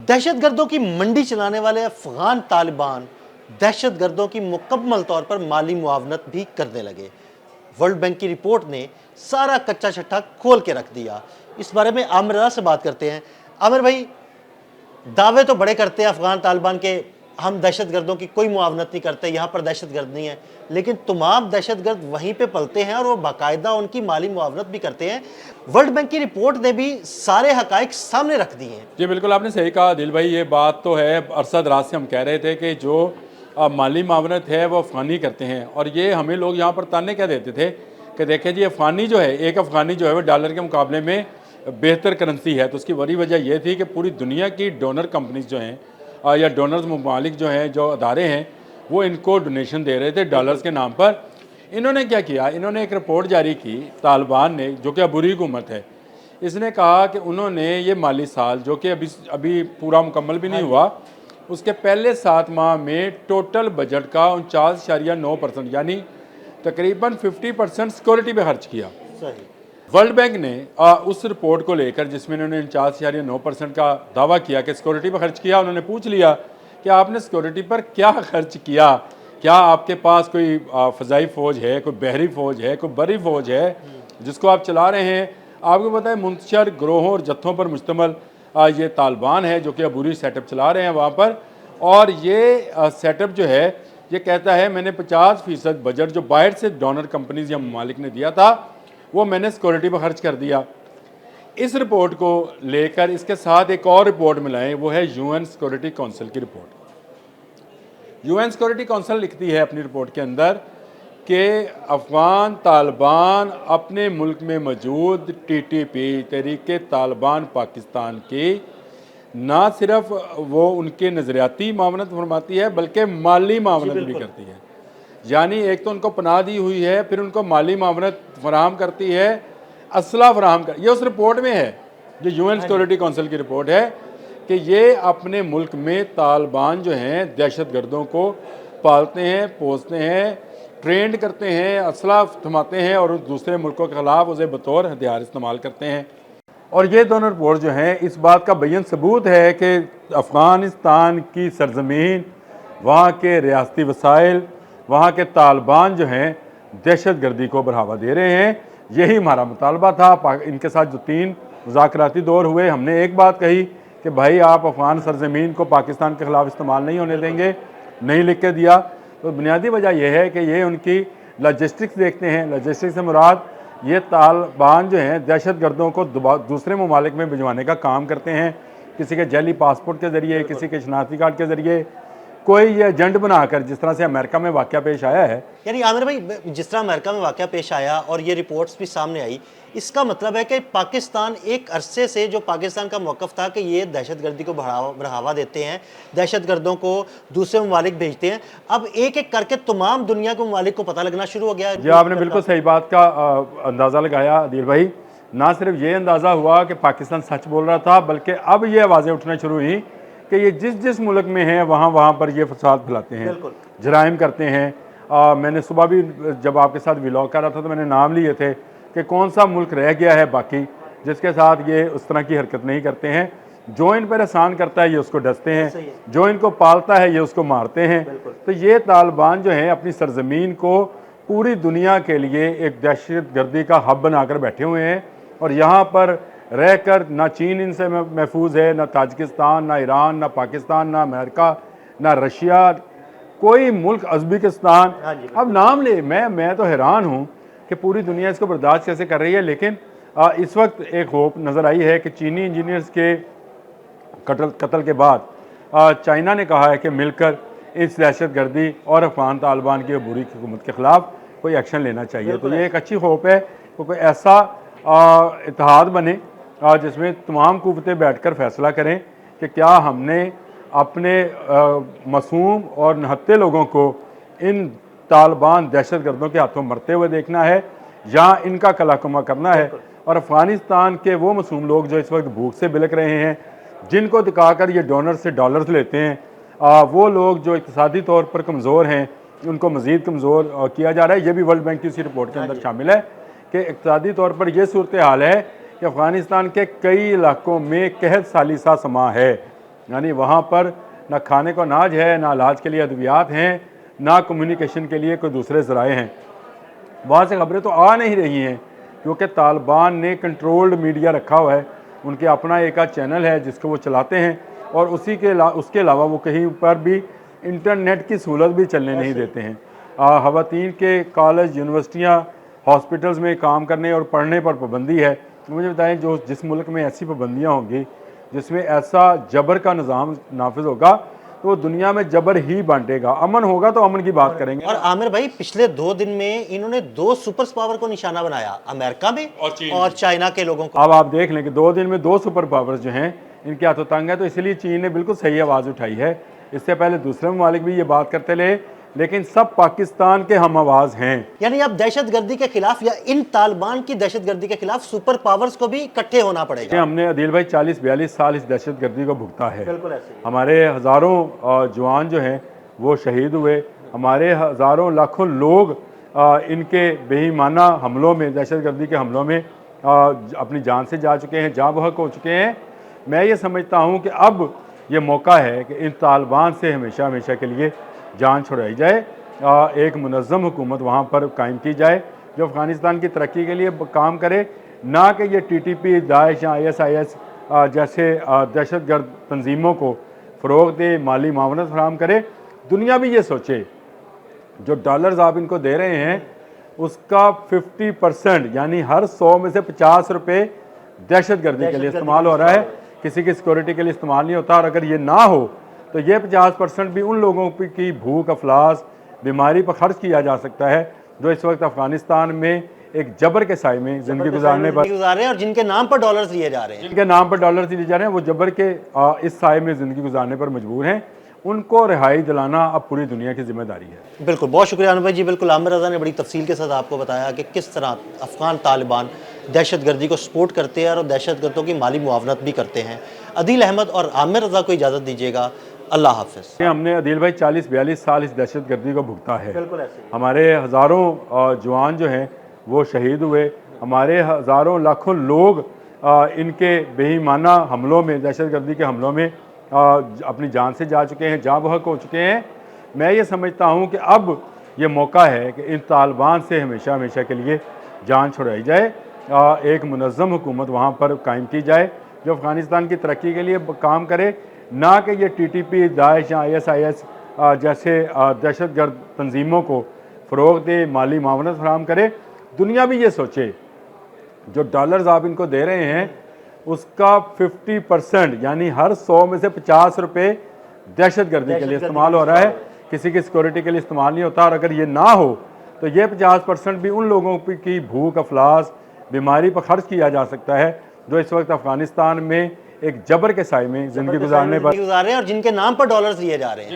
दहशतगर्दों की मंडी चलाने वाले अफगान तालिबान दहशतगर्दों की मुकम्मल तौर पर माली मुआवनत भी करने लगे। वर्ल्ड बैंक की रिपोर्ट ने सारा कच्चा छट्टा खोल के रख दिया। इस बारे में आमिर रज़ा से बात करते हैं। आमिर भाई, दावे तो बड़े करते हैं अफगान तालिबान के, हम दहशतगर्दों की कोई मुआवनत नहीं करते, यहाँ पर दहशतगर्द नहीं है, लेकिन तमाम दहशतगर्द वहीं पे पलते हैं और वो बाकायदा उनकी माली मुआवनत भी करते हैं। वर्ल्ड बैंक की रिपोर्ट ने भी सारे हकाइक सामने रख दिए हैं। जी बिल्कुल, आपने सही कहा दिल भाई। ये बात तो है, अरसा दराज से हम कह रहे थे कि जो माली मावनत है वो अफ़गानी करते हैं, और ये हमें लोग यहाँ पर ताने क्या देते थे कि देखें जी अफ़गानी जो है, एक अफ़गानी जो है वो डॉलर के मुकाबले में बेहतर करेंसी है। तो उसकी बड़ी वजह ये थी कि पूरी दुनिया की डोनर कंपनीज जो हैं या डोनर्स ममालिक जो हैं, जो अदारे हैं, वो इनको डोनेशन दे रहे थे डॉलर्स के नाम पर। इन्होंने क्या किया, इन्होंने एक रिपोर्ट जारी की तालिबान ने, जो कि अबूरी हुकूमत है। इसने कहा कि उन्होंने ये माली साल, जो कि अभी पूरा मुकम्मल भी नहीं हुआ, उसके पहले 7 माह में टोटल बजट का 49.9% यानी तकरीबन 50% सिक्योरिटी पे खर्च किया। सही। वर्ल्ड बैंक ने उस रिपोर्ट को लेकर, जिसमें उन्होंने 49.9% का दावा किया कि सिक्योरिटी पर खर्च किया, उन्होंने पूछ लिया कि आपने सिक्योरिटी पर क्या खर्च किया, क्या आपके पास कोई फ़ज़ाई फ़ौज है, कोई बहरी फ़ौज है, कोई बरी फ़ौज है जिसको आप चला रहे हैं। आपको पता है मुंतशर ग्रोहों और जत्थों पर मुश्तमल ये तालिबान है जो कि अबूरी सेटअप चला रहे हैं वहाँ पर। और ये सेटअप जो है ये कहता है मैंने 50% बजट जो बाहर से डोनर कंपनीज या ममालिक ने दिया था वो मैंने सिक्योरिटी पर खर्च कर दिया। इस रिपोर्ट को लेकर इसके साथ एक और रिपोर्ट मिलाएं, वो है यूएन सिक्योरिटी काउंसिल की रिपोर्ट। यूएन सिक्योरिटी काउंसिल लिखती है अपनी रिपोर्ट के अंदर कि अफ़गान तालिबान अपने मुल्क में मौजूद टीटीपी तहरीक तालिबान पाकिस्तान की ना सिर्फ वो उनके नज़रियाती मावनत फरमाती है बल्कि माली मावनत भी करती है। यानी एक तो उनको पनाह दी हुई है, फिर उनको माली मावनत फराहम करती है, असला फराहम कर। ये उस रिपोर्ट में है, जो यूएन सिक्योरिटी काउंसिल की रिपोर्ट है, कि ये अपने मुल्क में तालिबान जो हैं दहशतगर्दों को पालते हैं, पोसते हैं, ट्रेंड करते हैं, असला थमाते हैं और दूसरे मुल्कों के ख़िलाफ़ उसे बतौर हथियार इस्तेमाल करते हैं। और ये दोनों रिपोर्ट जो हैं इस बात का बैन सबूत है कि अफ़गानिस्तान की सरजमीन, वहाँ के रियासती वसाइल, वहाँ के तालिबान जो हैं दहशतगर्दी को बढ़ावा दे रहे हैं। यही हमारा मुतालबा था। इनके साथ जो 3 मुज़ाकराती दौर हुए, हमने एक बात कही कि भाई आप अफ़गान सरजमीन को पाकिस्तान के ख़िलाफ़ इस्तेमाल नहीं होने देंगे, नहीं लिख के दिया। तो बुनियादी वजह यह है कि ये उनकी लॉजिस्टिक्स देखते हैं। लॉजिस्टिक्स से मुराद ये तालिबान जो हैं दहशतगर्दों को दूसरे ममालिक में भिजवाने का काम करते हैं, किसी के जैली पासपोर्ट के ज़रिए, किसी के शनाख्ती कार्ड के ज़रिए, कोई ये एजेंट बनाकर, जिस तरह से अमेरिका में वाक़या पेश आया है। यानी आमिर भाई, जिस तरह अमेरिका में वाक़या पेश आया और ये रिपोर्ट्स भी सामने आई, इसका मतलब है कि पाकिस्तान एक अरसे से, जो पाकिस्तान का मौक़िफ़ था कि ये दहशतगर्दी को बढ़ावा देते हैं, दहशतगर्दों को दूसरे ममालिक भेजते हैं, अब एक एक करके तमाम दुनिया के ममालिक को पता लगना शुरू हो गया। जी आपने बिल्कुल सही बात का अंदाज़ा लगाया आदिल भाई। ना सिर्फ ये अंदाज़ा हुआ कि पाकिस्तान सच बोल रहा था, बल्कि अब ये आवाज़ें उठना शुरू हुई कि ये जिस मुल्क में हैं वहाँ पर ये फसाद फैलाते हैं, जराइम करते हैं। मैंने सुबह भी जब आपके साथ व्लॉग कर रहा था तो मैंने नाम लिए थे कि कौन सा मुल्क रह गया है बाकी जिसके साथ ये उस तरह की हरकत नहीं करते हैं। जो इन पर एहसान करता है ये उसको डसते हैं, जो इनको पालता है ये उसको मारते हैं। तो ये तालिबान जो हैं अपनी सरजमीन को पूरी दुनिया के लिए एक दहशतगर्दी का हब बनाकर बैठे हुए हैं, और यहाँ पर रहकर ना चीन इनसे महफूज है, ना ताजिकिस्तान, ना ईरान, ना पाकिस्तान, ना अमेरिका, ना रशिया, कोई मुल्क, उज़्बेकिस्तान, अब नाम ले। मैं तो हैरान हूँ कि पूरी दुनिया इसको बर्दाश्त कैसे कर रही है। लेकिन इस वक्त एक होप नज़र आई है कि चीनी इंजीनियर्स के कत्ल के बाद चाइना ने कहा है कि मिलकर इस दहशतगर्दी और अफ़गान तालिबान की अबूरी हुकूमत के ख़िलाफ़ कोई एक्शन लेना चाहिए। तो ये एक अच्छी होप है कि कोई ऐसा इत्तेहाद बने जिसमें तमाम कुव्वतें बैठकर फ़ैसला करें कि क्या हमने अपने मासूम और नहत्ते लोगों को इन तालिबान दहशतगर्दों के हाथों मरते हुए देखना है या इनका कलाकमा करना है। और अफ़गानिस्तान के वो मासूम लोग जो इस वक्त भूख से बिलक रहे हैं, जिनको दिखाकर ये डोनर से डॉलर्स लेते हैं, वो लोग जो इक़्तिसादी तौर पर कमज़ोर हैं, उनको मज़ीद कमज़ोर किया जा रहा है। ये भी वर्ल्ड बैंक की उसी रिपोर्ट के अंदर शामिल है कि इक़्तिसादी तौर पर यह सूरत हाल है कि अफ़गानिस्तान के कई इलाकों में कहत साली सा समा है। यानी वहाँ पर ना खाने को अनाज है, ना इलाज के लिए अद्वियात हैं, ना कम्युनिकेशन के लिए कोई दूसरे ज़राए हैं। वहाँ से खबरें तो आ नहीं रही हैं क्योंकि तालिबान ने कंट्रोल्ड मीडिया रखा हुआ है। उनके अपना एक चैनल है जिसको वो चलाते हैं और उसके अलावा वो कहीं पर भी इंटरनेट की सहूलत भी चलने नहीं देते हैं। ख़वातीन के कॉलेज, यूनिवर्सिटियाँ, हॉस्पिटल्स में काम करने और पढ़ने पर पाबंदी है। मुझे बताएं, जिस मुल्क में ऐसी पाबंदियाँ होंगी, जिसमें ऐसा जबर का निज़ाम नाफिज होगा, तो वो दुनिया में जबर ही बांटेगा। अमन होगा तो अमन की बात करेंगे। और आमिर भाई, पिछले 2 दिन में इन्होंने 2 सुपर पावर को निशाना बनाया, अमेरिका में और चाइना के लोगों को। अब आप देख लें कि 2 दिन में 2 सुपर पावर्स जो हैं इनके हाथों तंग है, तो इसलिए चीन ने बिल्कुल सही आवाज़ उठाई है। इससे पहले दूसरे ममालिक भी ये बात करते रहे, लेकिन सब पाकिस्तान के हम आवाज़ हैं। यानी अब दहशतगर्दी के खिलाफ या इन तालिबान की दहशतगर्दी के खिलाफ सुपर पावर्स को भी इकट्ठे होना पड़ेगा। हमने अदील भाई 40-42 साल इस दहशतगर्दी को भुगता है। बिल्कुल ऐसे ही। हमारे हज़ारों जवान जो हैं वो शहीद हुए, हमारे हज़ारों लाखों लोग इनके बेईमाना हमलों में, दहशतगर्दी के हमलों में अपनी जान से जा चुके हैं, जाँ बहक हो चुके हैं। मैं ये समझता हूँ कि अब ये मौका है कि इन तालिबान से हमेशा हमेशा के लिए जान छुड़ाई जाए, एक मुनज़्ज़म हुकूमत वहाँ पर कायम की जाए जो अफ़गानिस्तान की तरक्की के लिए काम करे, ना कि ये TTP, दाइश या ISIS जैसे दहशतगर्द तंजीमों को फ़रोग़ दे, माली मावनत फराहम करे। दुनिया भी ये सोचे जो डॉलर्स आप इनको दे रहे हैं उसका 50% यानी हर 100 में से 50 रुपये दहशतगर्दी के लिए इस्तेमाल हो रहा है, किसी की सिक्योरिटी के लिए इस्तेमाल नहीं होता। और अगर ये ना हो तो ये 50% भी उन लोगों की भूख, अफलास, बीमारी पर खर्च किया जा सकता है जो इस वक्त अफगानिस्तान में एक जबर के साय में ज़िंदगी गुजारने पर गुजार रहे हैं और जिनके नाम पर डॉलर्स लिए जा रहे हैं, जिनके नाम पर डॉलर दिए जा रहे हैं, वो जबर के इस साय में ज़िंदगी गुजारने पर मजबूर हैं। उनको रिहाई दिलाना अब पूरी दुनिया की जिम्मेदारी है। बिल्कुल, बहुत शुक्रिया अनवर जी। बिल्कुल, आमिर रज़ा ने बड़ी तफसील के साथ आपको बताया कि किस तरह अफ़गान तालिबान दहशतगर्दी को सपोर्ट करते हैं और दहशतगर्दों की माली मुआवनत भी करते हैं। अदील अहमद और आमिर रज़ा को इजाज़त दीजिएगा। अल्लाह हाफ़िज़। हमने अदील भाई 40-42 साल इस दहशतगर्दी को भुगता है। बिल्कुल ऐसे ही। हमारे हज़ारों जवान जो हैं वो शहीद हुए, हमारे हज़ारों लाखों लोग इनके बेईमाना हमलों में, दहशतगर्दी के हमलों में अपनी जान से जा चुके हैं, जाँ बहक हो चुके हैं। मैं ये समझता हूँ कि अब ये मौका है कि इन तालिबान से हमेशा हमेशा के लिए जान छुड़ाई जाए, एक मुनज़्ज़म हुकूमत वहाँ पर कायम की जाए जो अफ़गानिस्तान की तरक्की के लिए काम करे, ना कि ये TTP, दाइश या ISIS जैसे दहशतगर्द तंजीमों को फ़रोग़ दे, माली मावनत फराहम करे। दुनिया भी ये सोचे जो डॉलर्स आप इनको दे रहे हैं उसका 50% यानी हर 100 में से 50 रुपये दहशतगर्दी के लिए इस्तेमाल हो रहा है, किसी की सिक्योरिटी के लिए इस्तेमाल नहीं होता। और अगर ये ना हो तो ये 50% भी उन लोगों की भूख, अफलास, बीमारी पर खर्च किया जा सकता है जो इस वक्त अफ़गानिस्तान में एक जबर के साय में ज़िंदगी गुजारने पर गुजार रहे हैं और जिनके नाम पर डॉलर्स लिए जा रहे हैं।